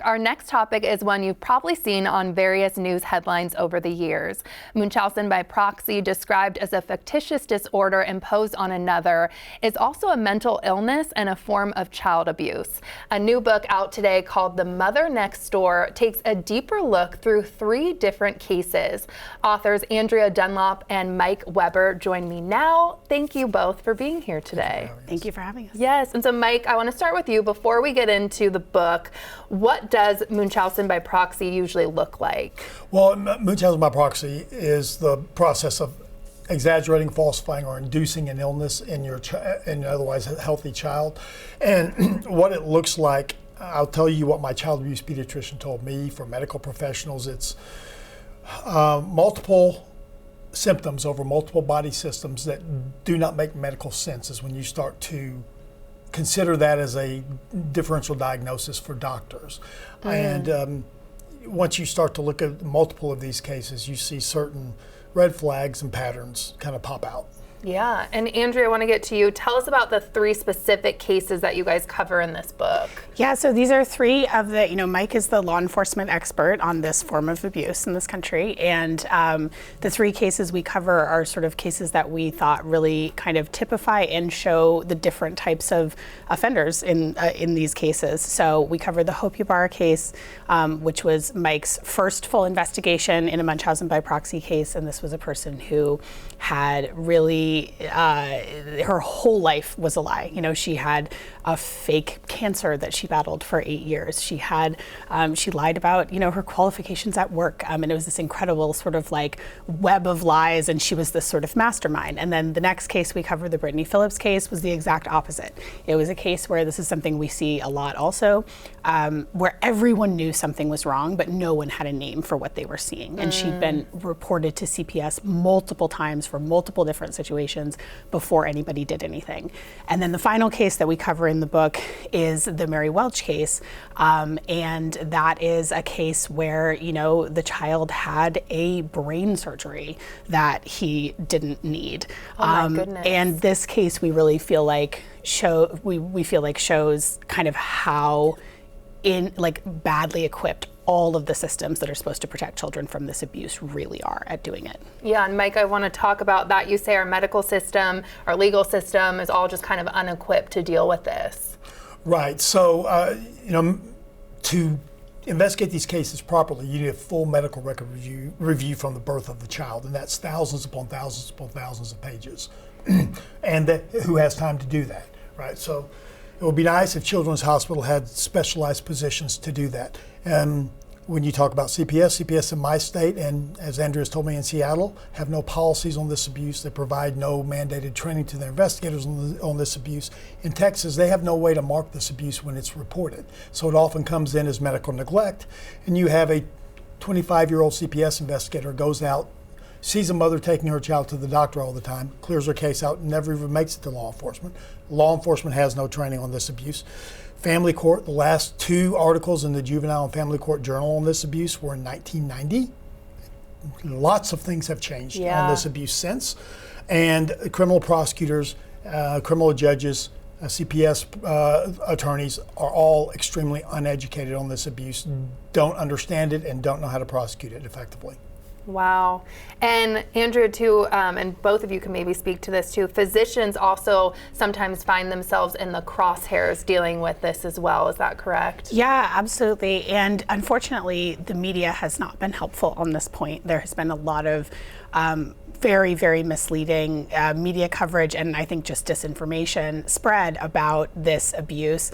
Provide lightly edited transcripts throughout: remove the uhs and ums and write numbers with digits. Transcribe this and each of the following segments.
Our next topic is one you've probably seen on various news headlines over the years. Munchausen by proxy, described as a fictitious disorder imposed on another, is also a mental illness and a form of child abuse. A new book out today called The Mother Next Door takes a deeper look through 3 different cases. Authors Andrea Dunlop and Mike Weber join me now. Thank you both for being here today. Thank you for having us. Yes, and so Mike, I want to start with you before we get into the book. What does Munchausen by proxy usually look like? Well, Munchausen by proxy is the process of exaggerating, falsifying, or inducing an illness in your in otherwise healthy child. And what it looks like, I'll tell you what my child abuse pediatrician told me. For medical professionals, it's multiple symptoms over multiple body systems that do not make medical sense is when you start to consider that as a differential diagnosis for doctors. And once you start to look at multiple of these cases, you see certain red flags and patterns kind of pop out. Yeah, and Andrea, I want to get to you. Tell us about the 3 specific cases that you guys cover in this book. Yeah, so these are 3 of the, Mike is the law enforcement expert on this form of abuse in this country. And the 3 cases we cover are sort of cases that we thought really kind of typify and show the different types of offenders in these cases. So we covered the Hope Ybarra case, which was Mike's first full investigation in a Munchausen by proxy case. And this was a person who had really her whole life was a lie. She had a fake cancer that she battled for 8 years. She had, she lied about, her qualifications at work. And it was this incredible sort of like web of lies, and she was this sort of mastermind. And then the next case we covered, the Brittany Phillips case, was the exact opposite. It was a case where this is something we see a lot also, where everyone knew something was wrong, but no one had a name for what they were seeing. And she'd been reported to CPS multiple times for multiple different situations before anybody did anything. And then the final case that we cover in the book is the Mary Welch case. And that is a case where, the child had a brain surgery that he didn't need. Oh my goodness. And this case we really feel like shows kind of how badly equipped all of the systems that are supposed to protect children from this abuse really are at doing it. Yeah, and Mike, I want to talk about that. You say our medical system, our legal system is all just kind of unequipped to deal with this. Right, so, to investigate these cases properly, you need a full medical record review from the birth of the child, and that's thousands upon thousands upon thousands of pages. And who has time to do that, right? So it would be nice if Children's Hospital had specialized positions to do that. And when you talk about CPS in my state, and as Andrea's told me in Seattle, have no policies on this abuse. They provide no mandated training to their investigators on this abuse. In Texas, they have no way to mark this abuse when it's reported. So it often comes in as medical neglect. And you have a 25-year-old CPS investigator goes out, sees a mother taking her child to the doctor all the time, clears her case out, and never even makes it to law enforcement. Law enforcement has no training on this abuse. Family court, the last 2 articles in the Juvenile and Family Court Journal on this abuse were in 1990. Lots of things have changed on this abuse since. And criminal prosecutors, criminal judges, CPS attorneys are all extremely uneducated on this abuse, don't understand it, and don't know how to prosecute it effectively. Wow. And Andrea, too, and both of you can maybe speak to this too, physicians also sometimes find themselves in the crosshairs dealing with this as well. Is that correct? Yeah, absolutely. And unfortunately, the media has not been helpful on this point. There has been a lot of very, very misleading media coverage, and I think just disinformation spread about this abuse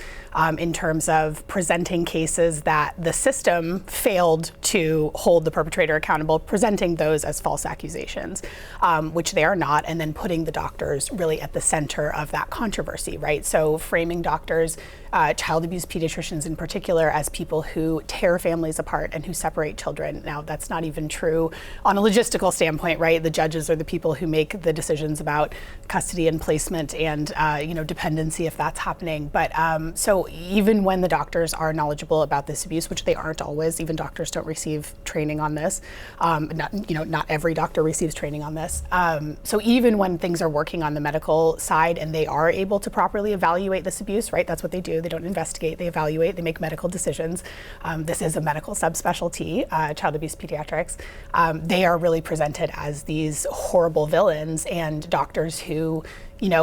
in terms of presenting cases that the system failed to hold the perpetrator accountable, presenting those as false accusations, which they are not, and then putting the doctors really at the center of that controversy, right? So framing doctors, child abuse pediatricians in particular, as people who tear families apart and who separate children. Now, that's not even true on a logistical standpoint, right? The judges are the people who make the decisions about custody and placement and dependency, if that's happening. But so even when the doctors are knowledgeable about this abuse, which they aren't always, even doctors don't receive training on this. Not every doctor receives training on this. So even when things are working on the medical side and they are able to properly evaluate this abuse, right? That's what they do. do. They don't investigate, they evaluate, they make medical decisions. This is a medical subspecialty, child abuse pediatrics. They are really presented as these horrible villains, and doctors who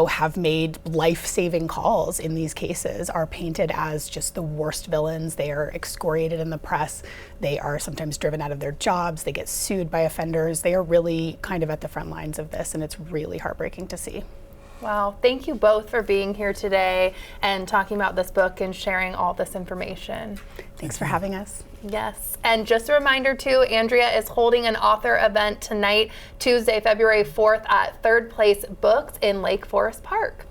have made life-saving calls in these cases are painted as just the worst villains. They are excoriated in the press. They are sometimes driven out of their jobs. They get sued by offenders. They are really kind of at the front lines of this, and it's really heartbreaking to see. Wow, thank you both for being here today and talking about this book and sharing all this information. Thanks for having us. Yes, and just a reminder too, Andrea is holding an author event tonight, Tuesday, February 4th at Third Place Books in Lake Forest Park.